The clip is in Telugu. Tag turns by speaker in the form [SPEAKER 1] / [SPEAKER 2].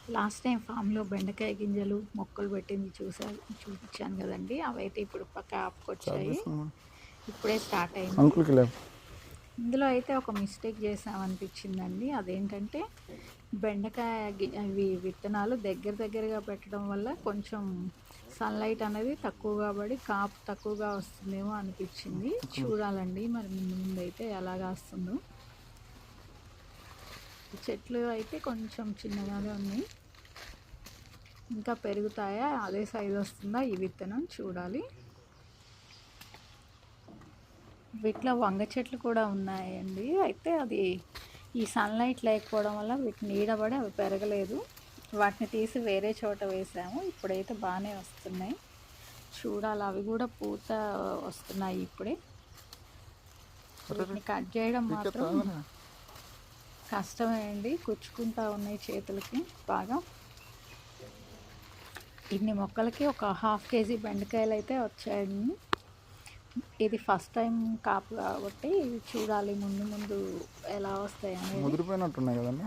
[SPEAKER 1] లాస్ట్ టైం ఫామ్‌లో బెండకాయ గింజలు, మొక్కలు పెట్టింది చూపించాను గదండీ! అవైతే ఇప్పుడు కాపుకొచ్చాయి.
[SPEAKER 2] చదివిస్తున్నాను
[SPEAKER 1] ఇప్పుడే స్టార్ట్ అయింది.
[SPEAKER 2] అంకుల్కి లేవు.
[SPEAKER 1] ఇందులో అయితే ఒక మిస్టేక్ చేశామనిపించిందండి. అదేంటంటే బెండకాయ అవి విత్తనాలు దగ్గరగా పెట్టడం వల్ల కొంచెం సన్‌లైట్ అనేది తక్కువగా పడి కాపు తక్కువగా వస్తుందేమో అనిపించింది. చూడాలండి మరి ముందు ముందైతే ఎలా కాస్తుందో. చెట్లు అయితే కొంచెం చిన్నగానే ఉన్నాయి. ఇంకా పెరుగుతాయా? అదే సైజు వస్తుందా ఈ విత్తనం చూడాలి. వీటిలో వంగ చెట్లు కూడా ఉన్నాయండి. అయితే అది ఈ సన్లైట్ లేకపోవడం వల్ల వీటిని నీడబడి అవి పెరగలేదు. వాటిని తీసి వేరే చోట వేసాము. ఇప్పుడైతే బాగానే వస్తున్నాయి. చూడాలి, అవి కూడా పూత వస్తున్నాయి ఇప్పుడే. వీటిని కట్ చేయడం మాత్రం కష్టమే అండి. కుచ్చుకుంటా ఉన్నాయి చేతులకి బాగా. ఇన్ని మొక్కలకి ఒక 1/2 కేజీ బెండకాయలు అయితే వచ్చాయండి. ఇది ఫస్ట్ టైం కాపు కాబట్టి చూడాలి ముందు ముందు ఎలా వస్తాయి అనేది.
[SPEAKER 2] ముదిరిపోయినట్టున్నాయి కదండి.